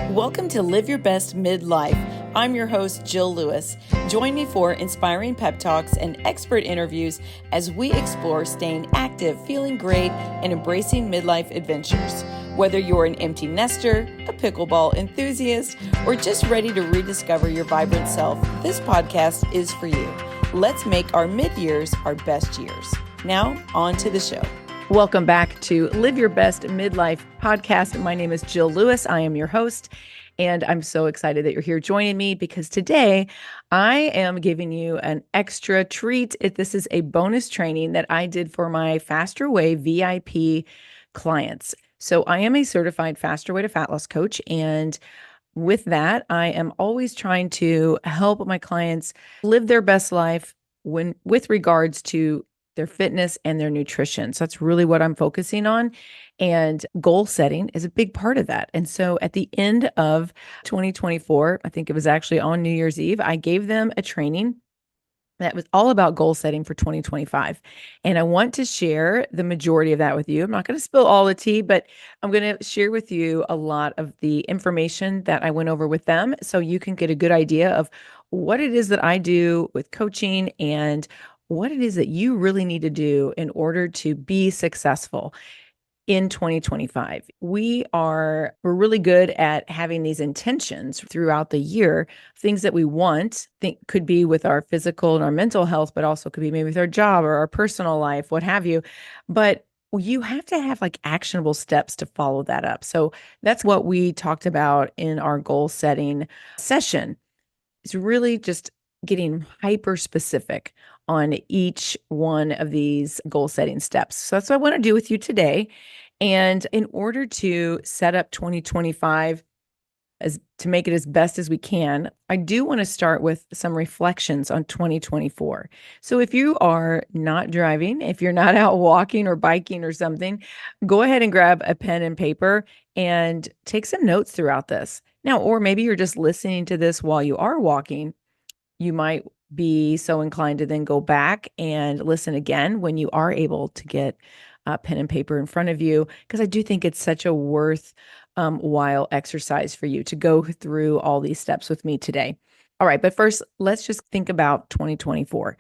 Welcome to Live Your Best Midlife. I'm your host, Jill Lewis. Join me for inspiring pep talks and expert interviews as we explore staying active, feeling great, and embracing midlife adventures. Whether you're an empty nester, a pickleball enthusiast, or just ready to rediscover your vibrant self, this podcast is for you. Let's make our mid-years our best years. Now, on to the show. Welcome back to Live Your Best Midlife podcast. My name is Jill Lewis. I am your host, and I'm so excited that you're here joining me because today I am giving you an extra treat. This is a bonus training that I did for my Faster Way VIP clients. So I am a certified Faster Way to Fat Loss coach, and with that, I am always trying to help my clients live their best life with regards to their fitness and their nutrition. So that's really what I'm focusing on. And goal setting is a big part of that. And so at the end of 2024, I think it was actually on New Year's Eve, I gave them a training that was all about goal setting for 2025. And I want to share the majority of that with you. I'm not going to spill all the tea, but I'm going to share with you a lot of the information that I went over with them so you can get a good idea of what it is that I do with coaching and what it is that you really need to do in order to be successful in 2025. We're really good at having these intentions throughout the year, things that we want, think could be with our physical and our mental health, but also could be maybe with our job or our personal life, what have you. But you have to have like actionable steps to follow that up. So that's what we talked about in our goal setting session. It's really just getting hyper specific on each one of these goal setting steps. So that's what I want to do with you today. And in order to set up 2025 to make it as best as we can, I do want to start with some reflections on 2024. So if you are not driving, if you're not out walking or biking or something, go ahead and grab a pen and paper and take some notes throughout this. Now, or maybe you're just listening to this while you are walking. You might be so inclined to then go back and listen again when you are able to get a pen and paper in front of you, because I do think it's such a worthwhile exercise for you to go through all these steps with me today. All right, but first, let's just think about 2024.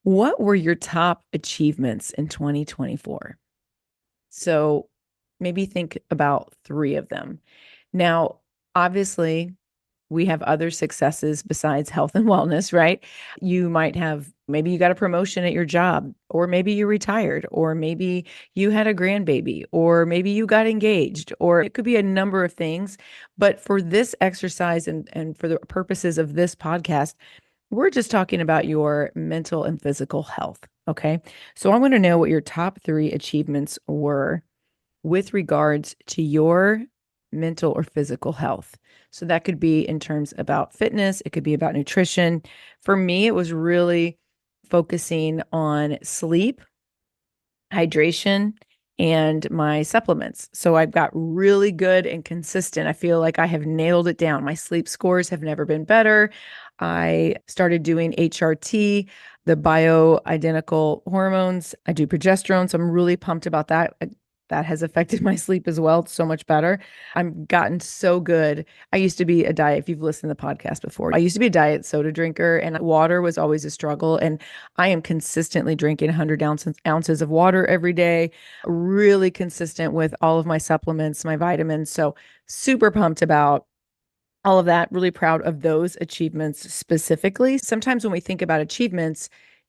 What were your top achievements in 2024? So maybe think about 3 of them. Now, obviously, we have other successes besides health and wellness, right? Maybe you got a promotion at your job, or maybe you retired, or maybe you had a grandbaby, or maybe you got engaged, or it could be a number of things. But for this exercise and for the purposes of this podcast, we're just talking about your mental and physical health. Okay. So I want to know what your top 3 achievements were with regards to your mental or physical health. So that could be in terms about fitness. It could be about nutrition. For me, it was really focusing on sleep, hydration, and my supplements. So I've got really good and consistent. I feel like I have nailed it down. My sleep scores have never been better. I started doing HRT, the bioidentical hormones. I do progesterone. So I'm really pumped about that. That has affected my sleep as well. It's so much better. I've gotten so good. I used to be if you've listened to the podcast before, I used to be a diet soda drinker, and water was always a struggle. And I am consistently drinking 100 ounces of water every day, really consistent with all of my supplements, my vitamins. So super pumped about all of that. Really proud of those achievements specifically. Sometimes when we think about achievements,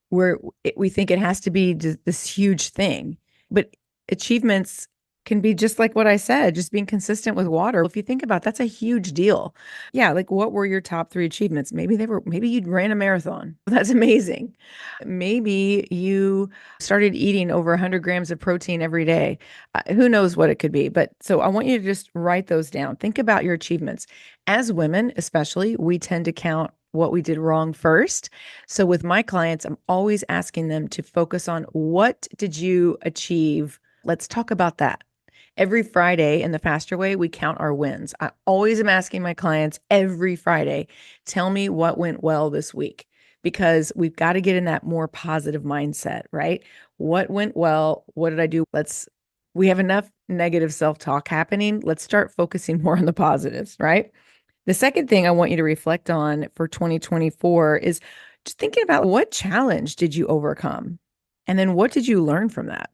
we think it has to be this huge thing, but achievements can be just like what I said, just being consistent with water. If you think about it, that's a huge deal. Yeah, like what were your top 3 achievements? Maybe you ran a marathon. That's amazing. Maybe you started eating over 100 grams of protein every day. Who knows what it could be? But so I want you to just write those down. Think about your achievements. As women, especially, we tend to count what we did wrong first. So with my clients, I'm always asking them to focus on what did you achieve. Let's talk about that. Every Friday in the Faster Way, we count our wins. I always am asking my clients every Friday, tell me what went well this week, because we've got to get in that more positive mindset, right? What went well? What did I do? Let's We have enough negative self-talk happening. Let's start focusing more on the positives, right? The second thing I want you to reflect on for 2024 is just thinking about what challenge did you overcome? And then what did you learn from that?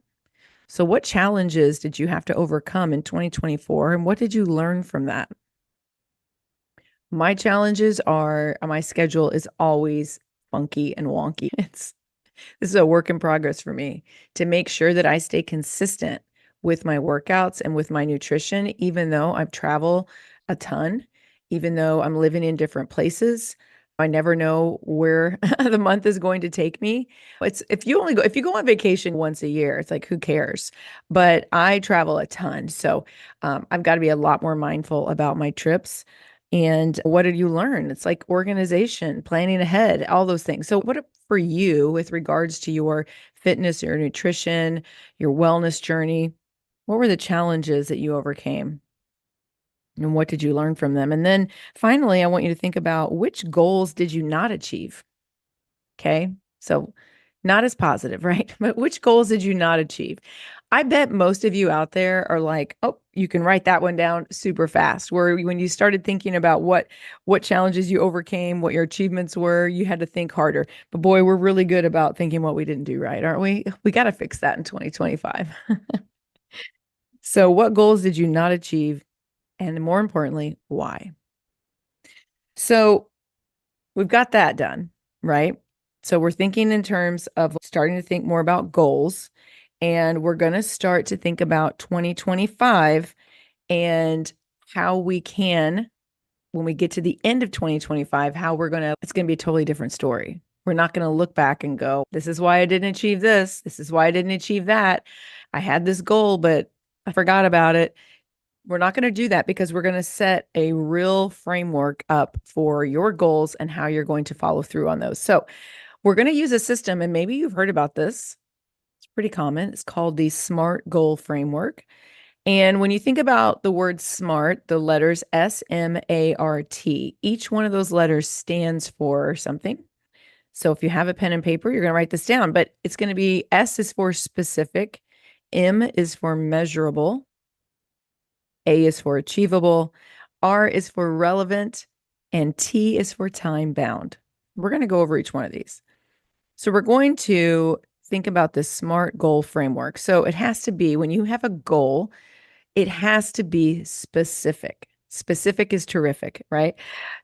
So, what challenges did you have to overcome in 2024? And what did you learn from that? My challenges are my schedule is always funky and wonky. This is a work in progress for me to make sure that I stay consistent with my workouts and with my nutrition, even though I travel a ton, even though I'm living in different places. I never know where the month is going to take me. It's if you go on vacation once a year, it's like who cares? But I travel a ton, so I've got to be a lot more mindful about my trips. And what did you learn? It's like organization, planning ahead, all those things. So, what for you with regards to your fitness, your nutrition, your wellness journey? What were the challenges that you overcame? And what did you learn from them? And then finally, I want you to think about which goals did you not achieve? Okay. So, not as positive, right? But which goals did you not achieve? I bet most of you out there are like, oh, you can write that one down super fast. Where when you started thinking about what challenges you overcame, what your achievements were, you had to think harder. But boy, we're really good about thinking what we didn't do right, aren't we? We got to fix that in 2025. So, what goals did you not achieve? And more importantly, why? So, we've got that done, right? So we're thinking in terms of starting to think more about goals, and we're going to start to think about 2025 and how we can, when we get to the end of 2025, how it's going to be a totally different story. We're not going to look back and go, this is why I didn't achieve this. This is why I didn't achieve that. I had this goal, but I forgot about it. We're not going to do that because we're going to set a real framework up for your goals and how you're going to follow through on those. So, we're going to use a system, and maybe you've heard about this. It's pretty common. It's called the SMART goal framework. And when you think about the word SMART, the letters SMART, each one of those letters stands for something. So if you have a pen and paper, you're going to write this down, but it's going to be S is for specific, M is for measurable, A is for achievable, R is for relevant, and T is for time bound. We're going to go over each one of these. So we're going to think about this SMART goal framework. So it has to be, when you have a goal, it has to be specific. Specific is terrific, right?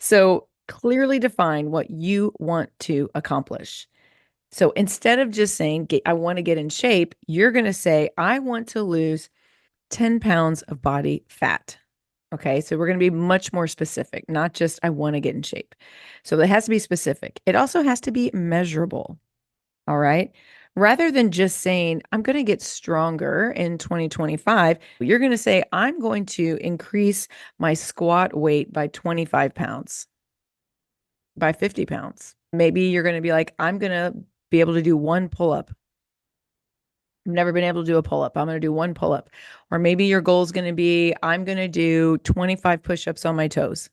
So clearly define what you want to accomplish. So instead of just saying, I want to get in shape, you're going to say, I want to lose 10 pounds of body fat. Okay, so we're going to be much more specific, not just I want to get in shape. So it has to be specific. It also has to be measurable. All right. Rather than just saying, I'm going to get stronger in 2025, you're going to say, I'm going to increase my squat weight by 25 pounds, by 50 pounds. Maybe you're going to be like, I'm going to be able to do one pull up. I've never been able to do a pull up. I'm going to do one pull up. Or maybe your goal is going to be, I'm going to do 25 push ups on my toes.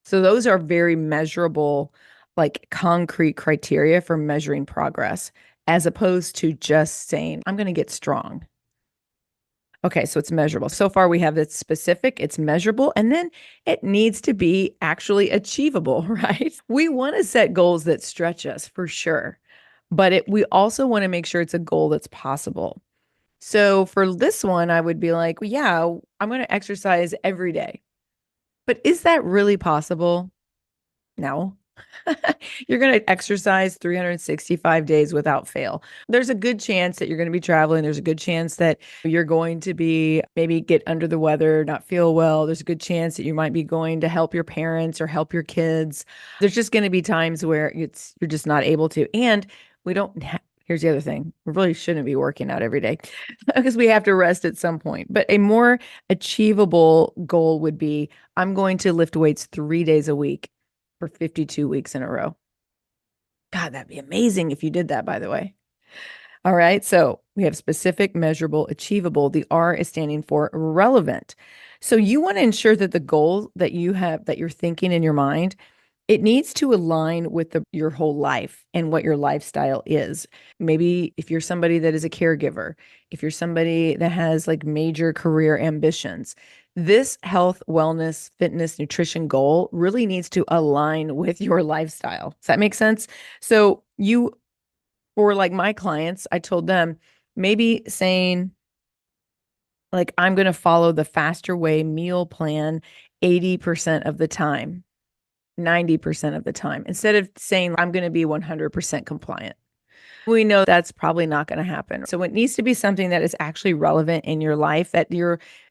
So those are very measurable, like concrete criteria for measuring progress, as opposed to just saying, I'm going to get strong. Okay, so it's measurable. So far, we have it's specific, it's measurable, and then it needs to be actually achievable, right? We want to set goals that stretch us for sure, but we also want to make sure it's a goal that's possible. So for this one, I would be like, well, yeah, I'm going to exercise every day. But is that really possible? No. You're going to exercise 365 days without fail. There's a good chance that you're going to be traveling. There's a good chance that you're going to be maybe get under the weather, not feel well. There's a good chance that you might be going to help your parents or help your kids. There's just going to be times where you're just not able to. And we don't here's the other thing. We really shouldn't be working out every day because we have to rest at some point. But a more achievable goal would be I'm going to lift weights 3 days a week for 52 weeks in a row. God, that'd be amazing if you did that, by the way. All right. So we have specific, measurable, achievable. The R is standing for relevant. So you want to ensure that the goal that you have, that you're thinking in your mind, It needs to align with your whole life and what your lifestyle is. Maybe if you're somebody that is a caregiver, if you're somebody that has like major career ambitions, this health, wellness, fitness, nutrition goal really needs to align with your lifestyle. Does that make sense? So for like my clients, I told them maybe saying, like, I'm going to follow the faster way meal plan 80% of the time, 90% of the time, instead of saying I'm going to be 100% compliant. We know that's probably not going to happen. So it needs to be something that is actually relevant in your life, that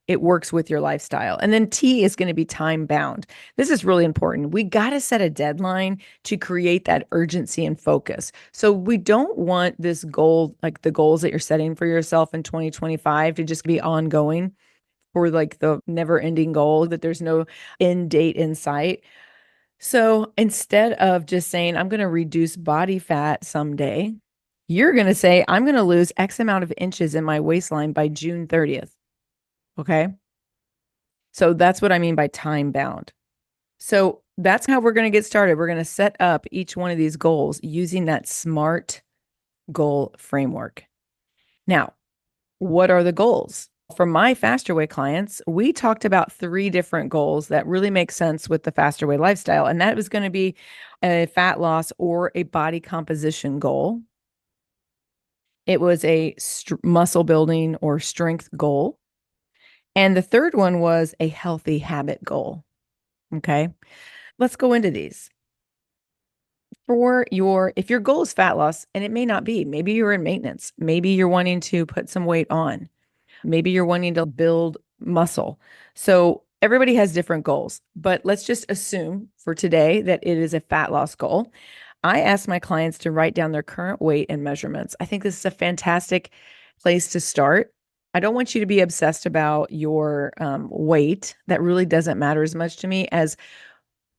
it works with your lifestyle. And then T is going to be time bound. This is really important. We got to set a deadline to create that urgency and focus. So we don't want this goal, like the goals that you're setting for yourself in 2025, to just be ongoing, or like the never ending goal that there's no end date in sight. So instead of just saying, I'm going to reduce body fat someday, you're going to say, I'm going to lose X amount of inches in my waistline by June 30th. Okay. So that's what I mean by time bound. So that's how we're going to get started. We're going to set up each one of these goals using that SMART goal framework. Now, what are the goals? For my Faster Way clients, we talked about 3 different goals that really make sense with the Faster Way lifestyle. And that was going to be a fat loss or a body composition goal. It was a muscle building or strength goal. And the third one was a healthy habit goal. Okay. Let's go into these. If your goal is fat loss, and it may not be, maybe you're in maintenance, maybe you're wanting to put some weight on, maybe you're wanting to build muscle. So everybody has different goals, but let's just assume for today that it is a fat loss goal. I ask my clients to write down their current weight and measurements. I think this is a fantastic place to start. I don't want you to be obsessed about your weight. That really doesn't matter as much to me as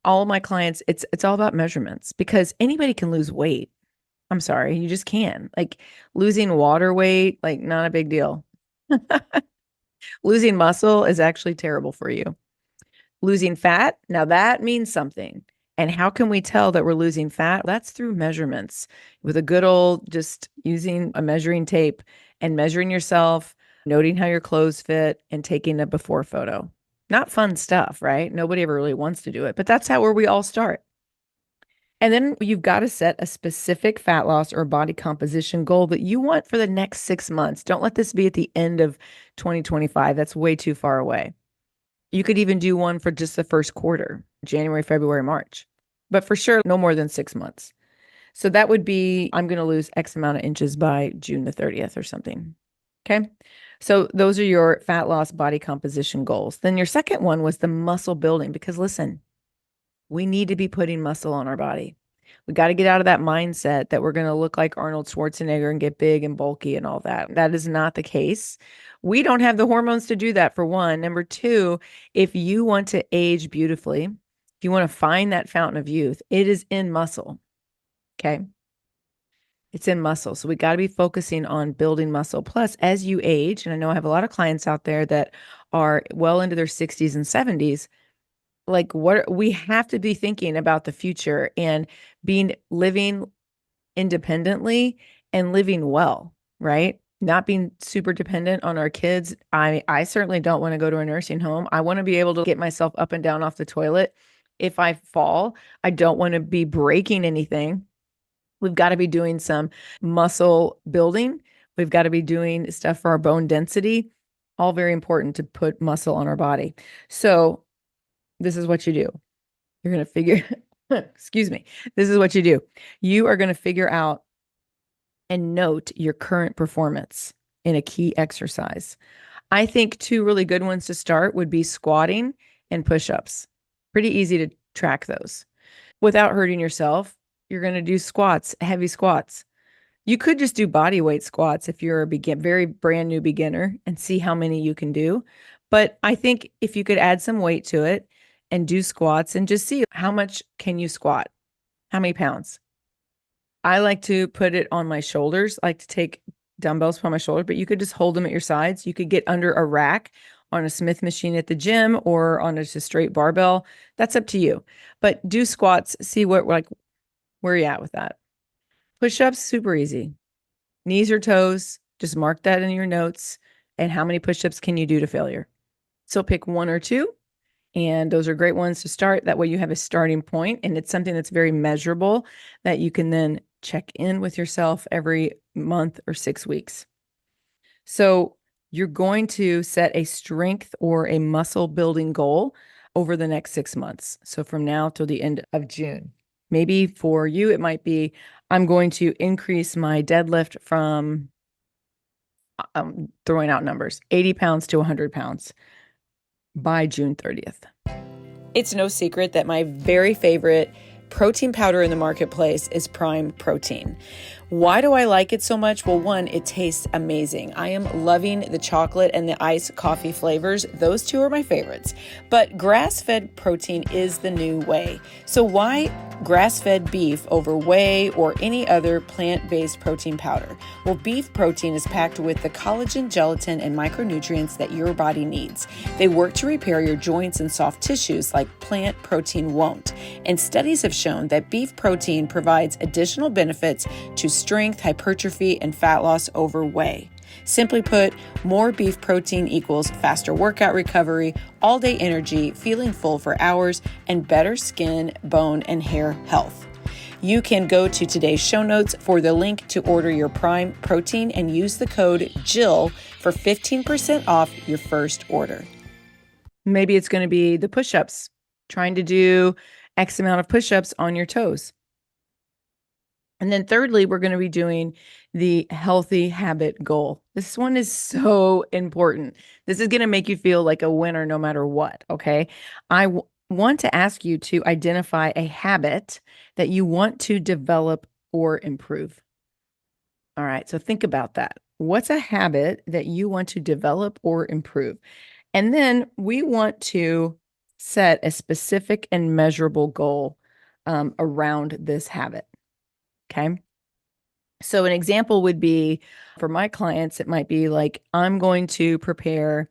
all my clients. It's all about measurements, because anybody can lose weight. I'm sorry, you just can. Like losing water weight, like not a big deal. Losing muscle is actually terrible for you. Losing fat, now that means something. And how can we tell that we're losing fat? That's through measurements, with a good old just using a measuring tape and measuring yourself, noting how your clothes fit, and taking a before photo. Not fun stuff, right? Nobody ever really wants to do it, but that's where we all start. And then you've got to set a specific fat loss or body composition goal that you want for the next 6 months. Don't let this be at the end of 2025. That's way too far away. You could even do one for just the first quarter, January, February, March, but for sure, no more than 6 months. So that would be, I'm going to lose X amount of inches by June the 30th or something. Okay. So those are your fat loss body composition goals. Then your second one was the muscle building, because listen, we need to be putting muscle on our body. We got to get out of that mindset that we're going to look like Arnold Schwarzenegger and get big and bulky and all that. That is not the case. We don't have the hormones to do that, for one. Number two, if you want to age beautifully, if you want to find that fountain of youth, it is in muscle. Okay. It's in muscle. So we got to be focusing on building muscle. Plus, as you age, and I know I have a lot of clients out there that are well into their 60s and 70s, like we have to be thinking about the future and living independently and living well, right? Not being super dependent on our kids. I certainly don't want to go to a nursing home. I want to be able to get myself up and down off the toilet. If I fall, I don't want to be breaking anything. We've got to be doing some muscle building. We've got to be doing stuff for our bone density. All very important to put muscle on our body. So this is what you do. You're going to figure, excuse me. This is what you do. You are going to figure out and note your current performance in a key exercise. I think 2 really good ones to start would be squatting and push-ups. Pretty easy to track those. Without hurting yourself, you're going to do squats, heavy squats. You could just do body weight squats if you're a very brand new beginner, and see how many you can do. But I think if you could add some weight to it and do squats and just see how much can you squat, how many pounds. I like to put it on my shoulders. I like to take dumbbells from my shoulder, but you could just hold them at your sides. You could get under a rack on a Smith machine at the gym or on just a straight barbell. That's up to you. But do squats, see where you're at with that. Push-ups, super easy. Knees or toes, just mark that in your notes. And how many push-ups can you do to failure? So pick one or two, and those are great ones to start. That way you have a starting point, and it's something that's very measurable that you can then check in with yourself every month or 6 weeks. So you're going to set a strength or a muscle building goal over the next 6 months. So from now till the end of June. Maybe for you, it might be I'm going to increase my deadlift from throwing out numbers, 80 pounds to 100 pounds by June 30th. It's no secret that my very favorite protein powder in the marketplace is Prime Protein. Why do I like it so much? Well, one, it tastes amazing. I am loving the chocolate and the iced coffee flavors. Those two are my favorites. But grass-fed protein is the new way. So why grass-fed beef over whey or any other plant-based protein powder? Well, beef protein is packed with the collagen, gelatin, and micronutrients that your body needs. They work to repair your joints and soft tissues like plant protein won't. And studies have shown that beef protein provides additional benefits to strength, hypertrophy, and fat loss over whey. Simply put, more beef protein equals faster workout recovery, all-day energy, feeling full for hours, and better skin, bone, and hair health. You can go to today's show notes for the link to order your Prime Protein and use the code JILL for 15% off your first order. Maybe it's going to be the push-ups, trying to do X amount of push-ups on your toes. And then thirdly, we're going to be doing the healthy habit goal. This one is so important. This is going to make you feel like a winner no matter what, okay? I want to ask you to identify a habit that you want to develop or improve. All right, so think about that. What's a habit that you want to develop or improve? And then we want to set a specific and measurable goal around this habit. Okay. So an example would be for my clients, it might be like, I'm going to prepare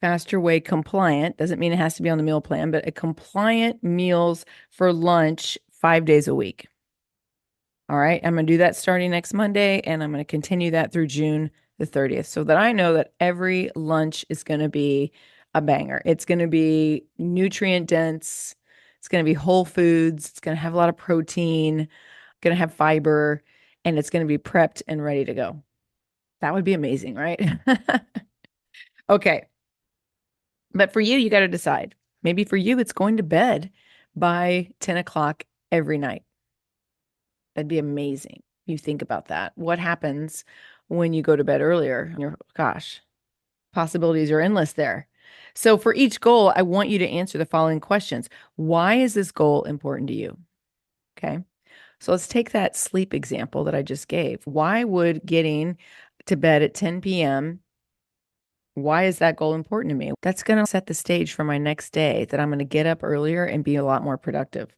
faster way compliant. Doesn't mean it has to be on the meal plan, but a compliant meals for lunch 5 days a week. All right. I'm going to do that starting next Monday, and I'm going to continue that through June the 30th so that I know that every lunch is going to be a banger. It's going to be nutrient dense. It's going to be whole foods. It's going to have a lot of protein, going to have fiber, and it's going to be prepped and ready to go. That would be amazing, right? Okay. But for you, you got to decide. Maybe for you, it's going to bed by 10 o'clock every night. That'd be amazing. You think about that. What happens when you go to bed earlier? Gosh, possibilities are endless there. So for each goal, I want you to answer the following questions. Why is this goal important to you? Okay. So let's take that sleep example that I just gave. Why would getting to bed at 10 p.m., why is that goal important to me? That's going to set the stage for my next day, that I'm going to get up earlier and be a lot more productive.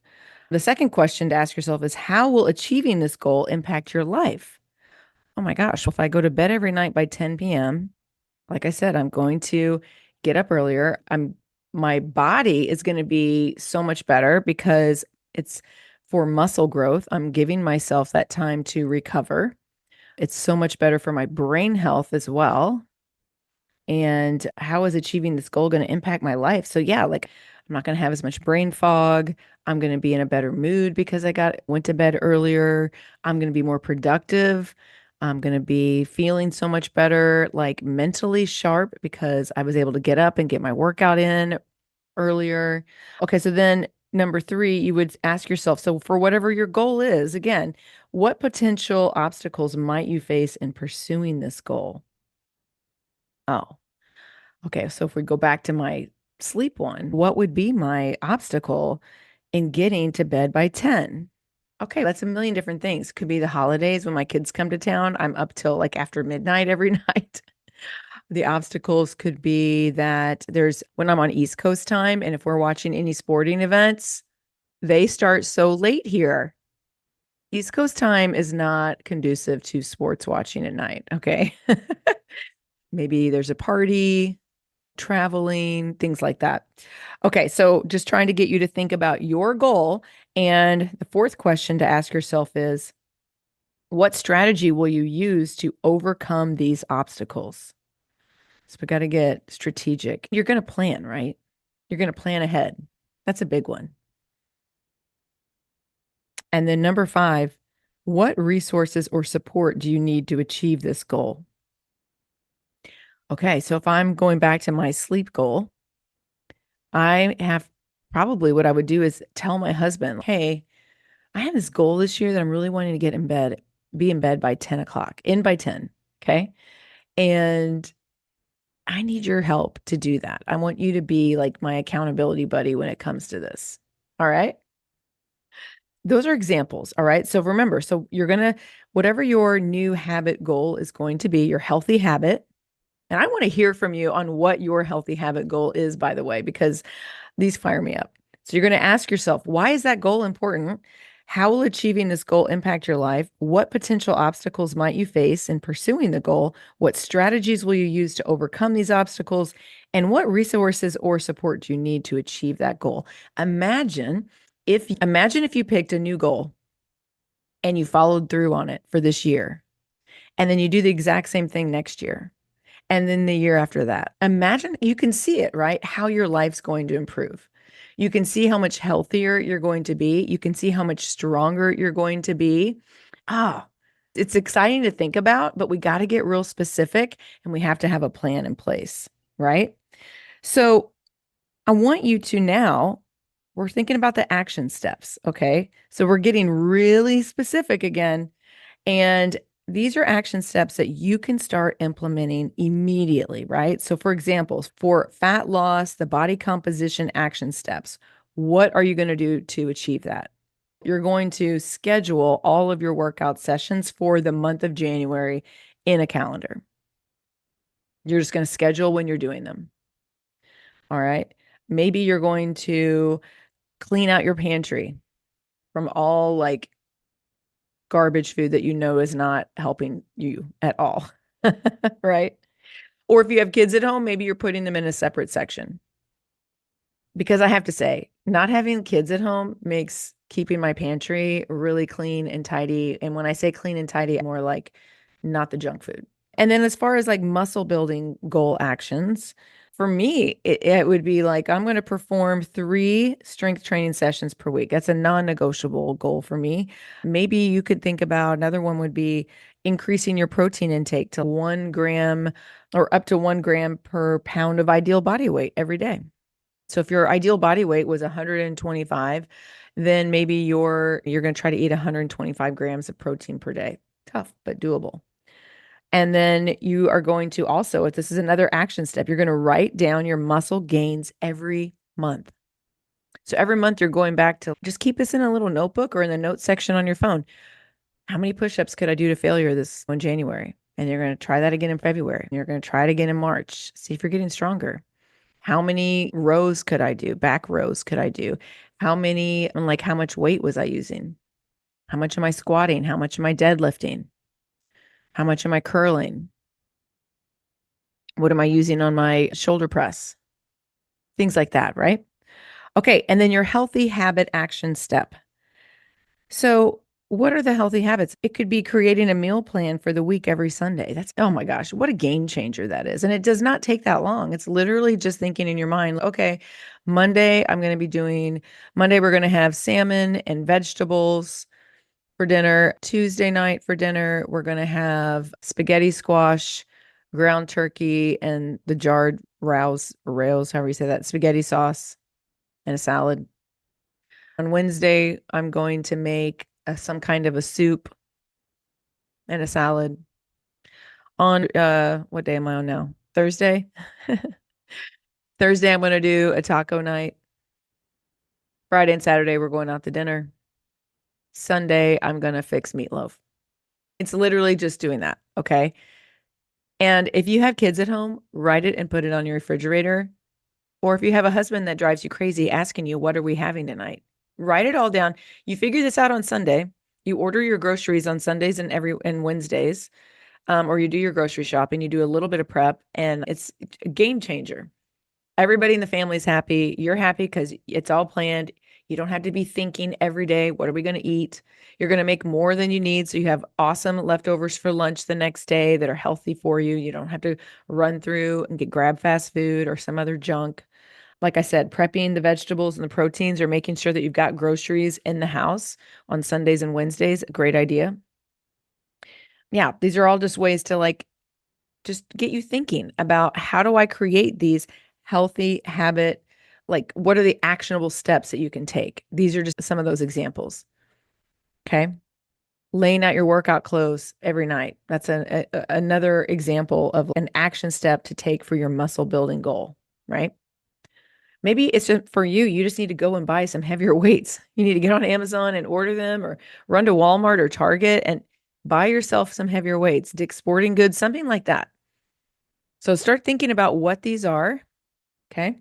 The second question to ask yourself is, how will achieving this goal impact your life? Oh my gosh, if I go to bed every night by 10 p.m., like I said, I'm going to get up earlier. My body is going to be so much better because it's for muscle growth. I'm giving myself that time to recover. It's so much better for my brain health as well. And how is achieving this goal going to impact my life? So yeah, like I'm not going to have as much brain fog. I'm going to be in a better mood because I went to bed earlier. I'm going to be more productive. I'm going to be feeling so much better, like mentally sharp because I was able to get up and get my workout in earlier. Okay, so then number 3, you would ask yourself, so for whatever your goal is, again, what potential obstacles might you face in pursuing this goal? Oh, okay. So if we go back to my sleep one, what would be my obstacle in getting to bed by 10? Okay, that's a million different things. Could be the holidays when my kids come to town. I'm up till like after midnight every night. The obstacles could be that when I'm on East Coast time, and if we're watching any sporting events, they start so late here. East Coast time is not conducive to sports watching at night. Okay. Maybe there's a party traveling, things like that. Okay, so just trying to get you to think about your goal. And the fourth question to ask yourself is, what strategy will you use to overcome these obstacles? So we got to get strategic. You're going to plan, right? You're going to plan ahead. That's a big one. And then number five, what resources or support do you need to achieve this goal? Okay, so if I'm going back to my sleep goal, I have probably what I would do is tell my husband, hey, I have this goal this year that I'm really wanting to get in bed, be in bed by 10 o'clock, in by 10. Okay. And I need your help to do that. I want you to be like my accountability buddy when it comes to this. All right. Those are examples. All right. So remember, so you're going to, whatever your new habit goal is going to be, your healthy habit. And I want to hear from you on what your healthy habit goal is, by the way, because these fire me up. So you're going to ask yourself, why is that goal important? How will achieving this goal impact your life? What potential obstacles might you face in pursuing the goal? What strategies will you use to overcome these obstacles? And what resources or support do you need to achieve that goal? Imagine if you picked a new goal and you followed through on it for this year, and then you do the exact same thing next year. And then the year after that, imagine you can see it, right? How your life's going to improve. You can see how much healthier you're going to be. You can see how much stronger you're going to be. Ah, it's exciting to think about, but we got to get real specific and we have to have a plan in place, right? So I want you to now, we're thinking about the action steps. Okay. So we're getting really specific again. And these are action steps that you can start implementing immediately, right? So, for example, for fat loss, the body composition action steps, what are you going to do to achieve that? You're going to schedule all of your workout sessions for the month of January in a calendar. You're just going to schedule when you're doing them. All right. Maybe you're going to clean out your pantry from all like garbage food that you know is not helping you at all. Right? Or if you have kids at home, maybe you're putting them in a separate section. Because I have to say, not having kids at home makes keeping my pantry really clean and tidy. And when I say clean and tidy, more like not the junk food. And then as far as like muscle building goal actions, for me, it would be like I'm going to perform 3 strength training sessions per week. That's a non-negotiable goal for me. Maybe you could think about another one would be increasing your protein intake to 1 gram or up to 1 gram per pound of ideal body weight every day. So if your ideal body weight was 125, then maybe you're going to try to eat 125 grams of protein per day. Tough, but doable. And then you are going to also, if this is another action step, you're going to write down your muscle gains every month. So every month you're going back to just keep this in a little notebook or in the notes section on your phone. How many push-ups could I do to failure this in January? And you're going to try that again in February. And you're going to try it again in March. See if you're getting stronger. How many rows could I do? Back rows could I do? How many, and like how much weight was I using? How much am I squatting? How much am I deadlifting? How much am I curling? What am I using on my shoulder press? Things like that, right? Okay. And then your healthy habit action step. So, what are the healthy habits? It could be creating a meal plan for the week every Sunday. That's, oh my gosh, what a game changer that is. And it does not take that long. It's literally just thinking in your mind, okay, Monday, Monday, we're going to have salmon and vegetables for dinner. Tuesday night for dinner, we're going to have spaghetti squash, ground turkey, and the jarred rails, however you say that, spaghetti sauce and a salad. On Wednesday, I'm going to make some kind of a soup and a salad. On what day am I on now? Thursday. Thursday, I'm going to do a taco night. Friday and Saturday, we're going out to dinner. Sunday, I'm going to fix meatloaf. It's literally just doing that. Okay. And if you have kids at home, write it and put it on your refrigerator. Or if you have a husband that drives you crazy asking you, what are we having tonight? Write it all down. You figure this out on Sunday. You order your groceries on Sundays and Wednesdays, or you do your grocery shopping. You do a little bit of prep, and it's a game changer. Everybody in the family is happy. You're happy because it's all planned. You don't have to be thinking every day, what are we going to eat? You're going to make more than you need. So you have awesome leftovers for lunch the next day that are healthy for you. You don't have to run through and get grab fast food or some other junk. Like I said, prepping the vegetables and the proteins or making sure that you've got groceries in the house on Sundays and Wednesdays, a great idea. Yeah, these are all just ways to just get you thinking about how do I create these healthy habit, like what are the actionable steps that you can take? These are just some of those examples. Okay. Laying out your workout clothes every night. That's another example of an action step to take for your muscle building goal, right? Maybe it's just for you, you just need to go and buy some heavier weights. You need to get on Amazon and order them or run to Walmart or Target and buy yourself some heavier weights, Dick's Sporting Goods, something like that. So start thinking about what these are. Okay.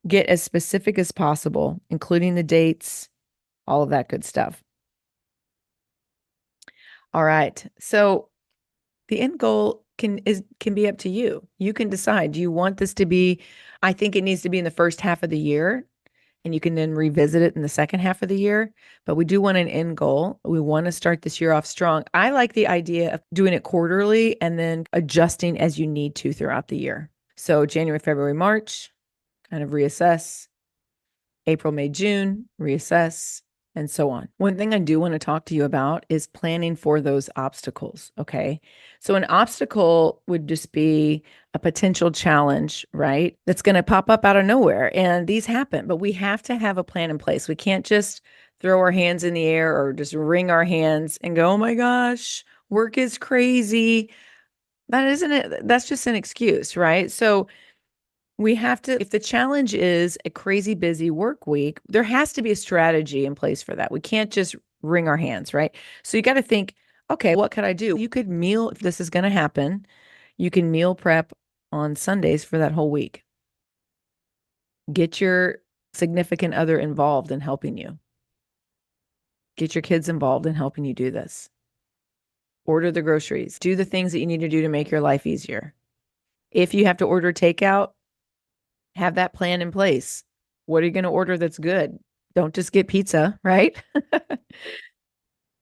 Get as specific as possible, including the dates, all of that good stuff. All right. So the end goal can be up to you. You can decide. Do you want this to be, I think it needs to be in the first half of the year, and you can then revisit it in the second half of the year. But we do want an end goal. We want to start this year off strong. I like the idea of doing it quarterly and then adjusting as you need to throughout the year. So January, February, March, kind of reassess. April, May, June, reassess, and so on. One thing I do want to talk to you about is planning for those obstacles. Okay. So, an obstacle would just be a potential challenge, right? That's going to pop up out of nowhere. And these happen, but we have to have a plan in place. We can't just throw our hands in the air or just wring our hands and go, oh my gosh, work is crazy. That isn't it. That's just an excuse, right? So, we have to, if the challenge is a crazy busy work week, there has to be a strategy in place for that. We can't just wring our hands, right? So you got to think, okay, what could I do? You could meal, if this is going to happen, you can meal prep on Sundays for that whole week. Get your significant other involved in helping you. Get your kids involved in helping you do this. Order the groceries. Do the things that you need to do to make your life easier. If you have to order takeout, have that plan in place. What are you going to order that's good? Don't just get pizza, right?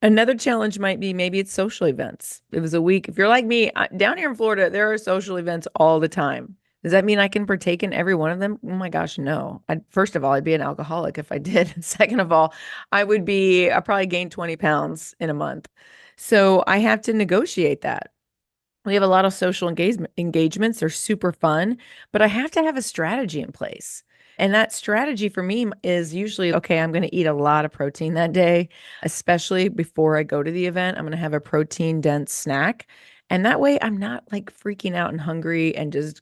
Another challenge might be maybe it's social events. It was a week. If you're like me, down here in Florida, there are social events all the time. Does that mean I can partake in every one of them? Oh my gosh, no. First of all, I'd be an alcoholic if I did. Second of all, I probably gained 20 pounds in a month. So I have to negotiate that. We have a lot of social engagements. They're super fun, but I have to have a strategy in place. And that strategy for me is usually, okay, I'm going to eat a lot of protein that day, especially before I go to the event. I'm going to have a protein dense snack. And that way I'm not like freaking out and hungry and just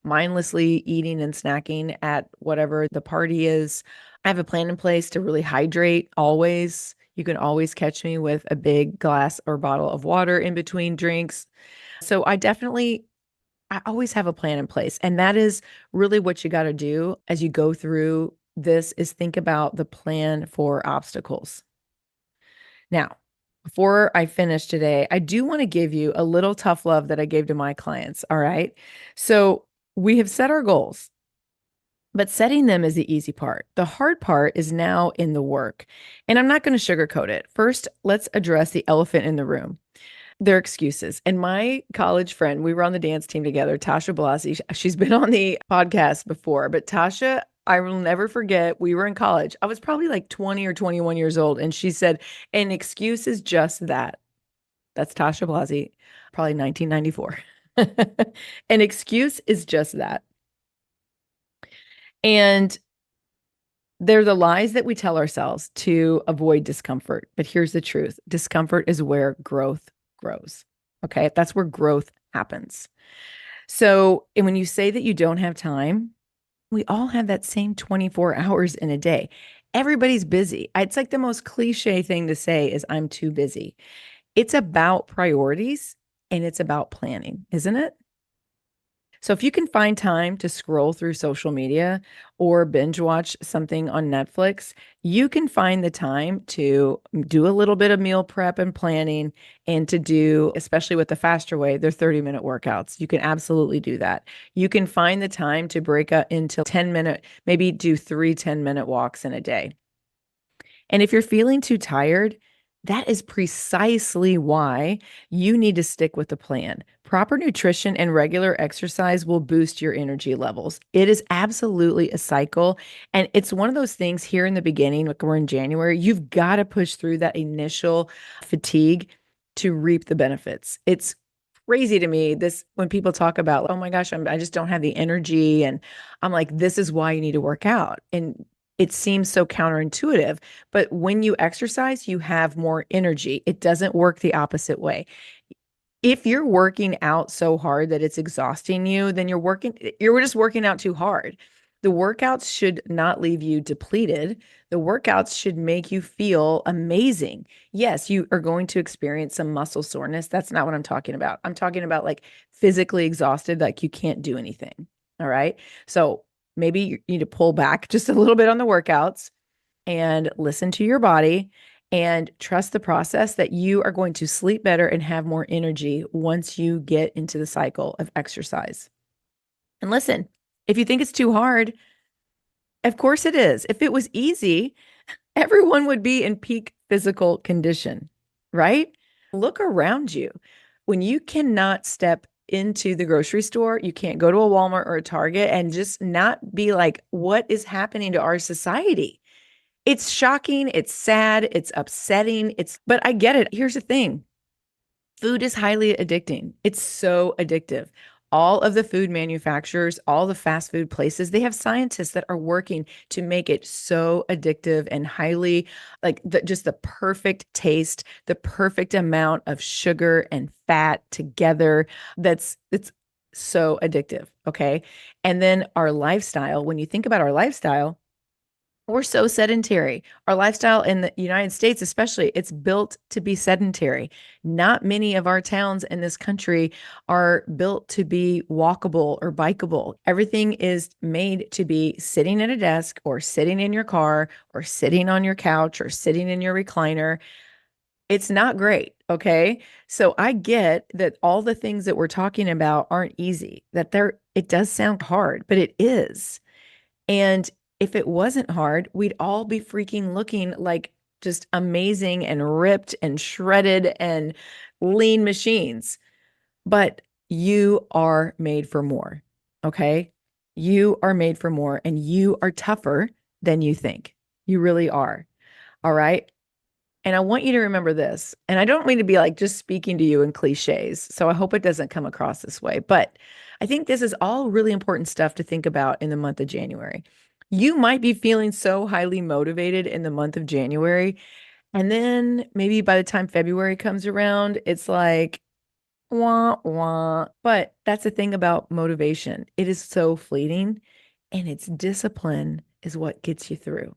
mindlessly eating and snacking at whatever the party is. I have a plan in place to really hydrate always. You can always catch me with a big glass or bottle of water in between drinks. So I always have a plan in place. And that is really what you got to do as you go through this is think about the plan for obstacles. Now, before I finish today, I do want to give you a little tough love that I gave to my clients. All right. So we have set our goals, but setting them is the easy part. The hard part is now in the work. And I'm not going to sugarcoat it. First, let's address the elephant in the room. Their excuses. And my college friend, we were on the dance team together, Tasha Blasi. She's been on the podcast before, but Tasha, I will never forget, we were in college. I was probably like 20 or 21 years old. And she said, an excuse is just that. That's Tasha Blasi, probably 1994. An excuse is just that. And they're the lies that we tell ourselves to avoid discomfort. But here's the truth. Discomfort is where growth grows. Okay. That's where growth happens. So, and when you say that you don't have time, we all have that same 24 hours in a day. Everybody's busy. It's like the most cliche thing to say is I'm too busy. It's about priorities and it's about planning, isn't it? So if you can find time to scroll through social media or binge watch something on Netflix, you can find the time to do a little bit of meal prep and planning and to do, especially with the faster way, they're 30-minute workouts. You can absolutely do that. You can find the time to break up into 10-minute, maybe do 3 10-minute walks in a day. And if you're feeling too tired, that is precisely why you need to stick with the plan. Proper nutrition and regular exercise will boost your energy levels. It is absolutely a cycle. And it's one of those things here in the beginning, like we're in January, you've got to push through that initial fatigue to reap the benefits. It's crazy to me this when people talk about, oh my gosh, I just don't have the energy. And I'm like, this is why you need to work out. And it seems so counterintuitive, but when you exercise, you have more energy. It doesn't work the opposite way. If you're working out so hard that it's exhausting you, then you're just working out too hard. The workouts should not leave you depleted. The workouts should make you feel amazing. Yes, you are going to experience some muscle soreness. That's not what I'm talking about. I'm talking about like physically exhausted, like you can't do anything. All right. So maybe you need to pull back just a little bit on the workouts and listen to your body and trust the process that you are going to sleep better and have more energy once you get into the cycle of exercise. And listen, if you think it's too hard, of course it is. If it was easy, everyone would be in peak physical condition, right? Look around you. When you cannot step into the grocery store, you can't go to a Walmart or a Target and just not be like, what is happening to our society? It's shocking, it's sad, it's upsetting, but I get it. Here's the thing. Food is highly addicting. It's so addictive. All of the food manufacturers, all the fast food places, they have scientists that are working to make it so addictive and highly just the perfect taste, the perfect amount of sugar and fat together. It's so addictive. Okay. And then our lifestyle, when you think about our lifestyle, we're so sedentary. Our lifestyle in the United States, especially, it's built to be sedentary. Not many of our towns in this country are built to be walkable or bikeable. Everything is made to be sitting at a desk or sitting in your car or sitting on your couch or sitting in your recliner. It's not great. Okay. So I get that all the things that we're talking about aren't easy, it does sound hard, but it is. And if it wasn't hard, we'd all be freaking looking like just amazing and ripped and shredded and lean machines. But you are made for more. Okay. You are made for more and you are tougher than you think. You really are. All right. And I want you to remember this. And I don't mean to be like just speaking to you in cliches. So I hope it doesn't come across this way. But I think this is all really important stuff to think about in the month of January. You might be feeling so highly motivated in the month of January. And then maybe by the time February comes around, it's like, wah, wah. But that's the thing about motivation. It is so fleeting and it's discipline is what gets you through.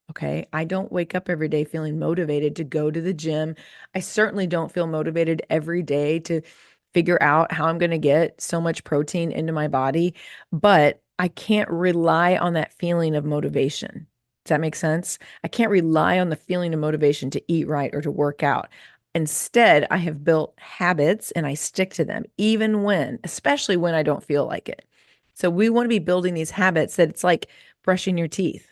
Okay. I don't wake up every day feeling motivated to go to the gym. I certainly don't feel motivated every day to figure out how I'm going to get so much protein into my body, but I can't rely on that feeling of motivation. Does that make sense? I can't rely on the feeling of motivation to eat right or to work out. Instead, I have built habits and I stick to them, especially when I don't feel like it. So we want to be building these habits that it's like brushing your teeth.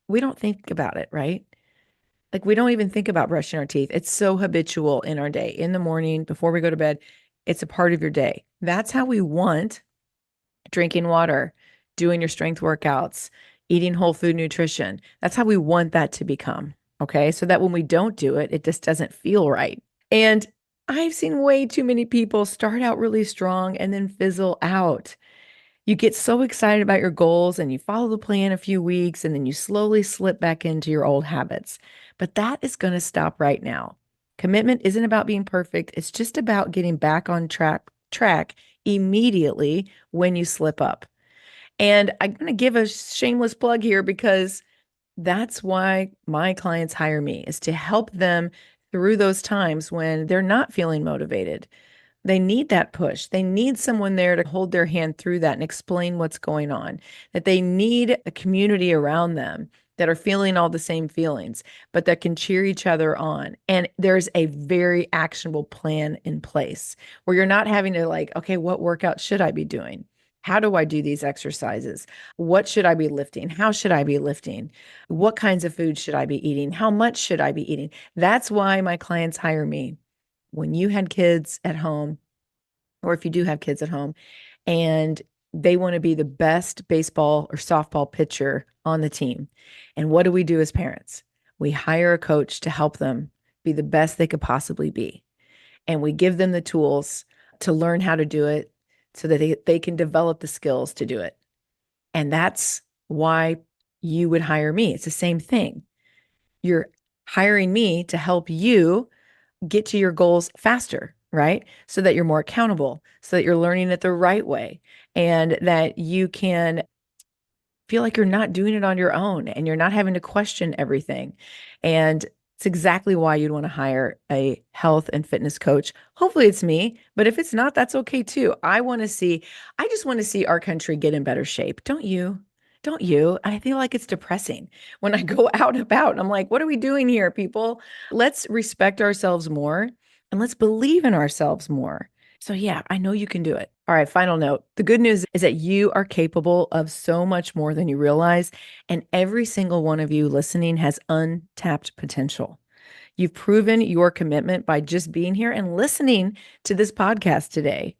We don't think about it, right? Like we don't even think about brushing our teeth. It's so habitual in our day, in the morning, before we go to bed. It's a part of your day. That's how we want drinking water, doing your strength workouts, eating whole food nutrition. That's how we want that to become. Okay. So that when we don't do it, it just doesn't feel right. And I've seen way too many people start out really strong and then fizzle out. You get so excited about your goals and you follow the plan a few weeks and then you slowly slip back into your old habits. But that is going to stop right now. Commitment isn't about being perfect. It's just about getting back on track immediately when you slip up. And I'm going to give a shameless plug here because that's why my clients hire me is to help them through those times when they're not feeling motivated. They need that push. They need someone there to hold their hand through that and explain what's going on, that they need a community around them that are feeling all the same feelings, but that can cheer each other on. And there's a very actionable plan in place where you're not having to like, okay, what workout should I be doing? How do I do these exercises? What should I be lifting? How should I be lifting? What kinds of food should I be eating? How much should I be eating? That's why my clients hire me. When you had kids at home, or if you do have kids at home, and they want to be the best baseball or softball pitcher on the team. And what do we do as parents? We hire a coach to help them be the best they could possibly be. And we give them the tools to learn how to do it so that they can develop the skills to do it. And that's why you would hire me. It's the same thing. You're hiring me to help you get to your goals faster, right? So that you're more accountable, so that you're learning it the right way, and that you can feel like you're not doing it on your own and you're not having to question everything. And it's exactly why you'd want to hire a health and fitness coach. Hopefully it's me, but if it's not, that's okay too. I just want to see our country get in better shape. Don't you? Don't you? I feel like it's depressing when I go out and about and I'm like, what are we doing here, people? Let's respect ourselves more and let's believe in ourselves more. So yeah, I know you can do it. All right, final note. The good news is that you are capable of so much more than you realize, and every single one of you listening has untapped potential. You've proven your commitment by just being here and listening to this podcast today.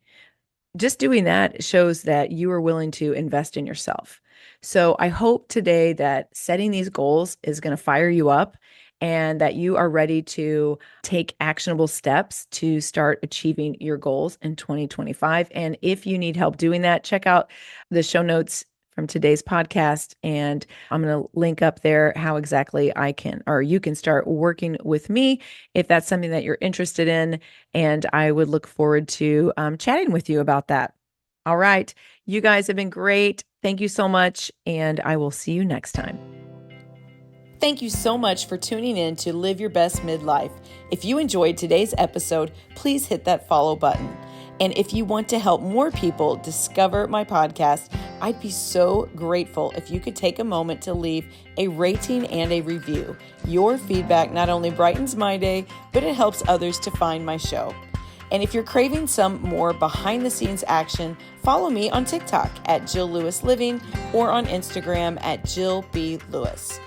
Just doing that shows that you are willing to invest in yourself. So I hope today that setting these goals is going to fire you up and that you are ready to take actionable steps to start achieving your goals in 2025. And if you need help doing that, check out the show notes from today's podcast. And I'm going to link up there how exactly you can start working with me if that's something that you're interested in. And I would look forward to chatting with you about that. All right. You guys have been great. Thank you so much. And I will see you next time. Thank you so much for tuning in to Live Your Best Midlife. If you enjoyed today's episode, please hit that follow button. And if you want to help more people discover my podcast, I'd be so grateful if you could take a moment to leave a rating and a review. Your feedback not only brightens my day, but it helps others to find my show. And if you're craving some more behind the scenes action, follow me on TikTok at Jill Lewis Living or on Instagram at Jill B. Lewis.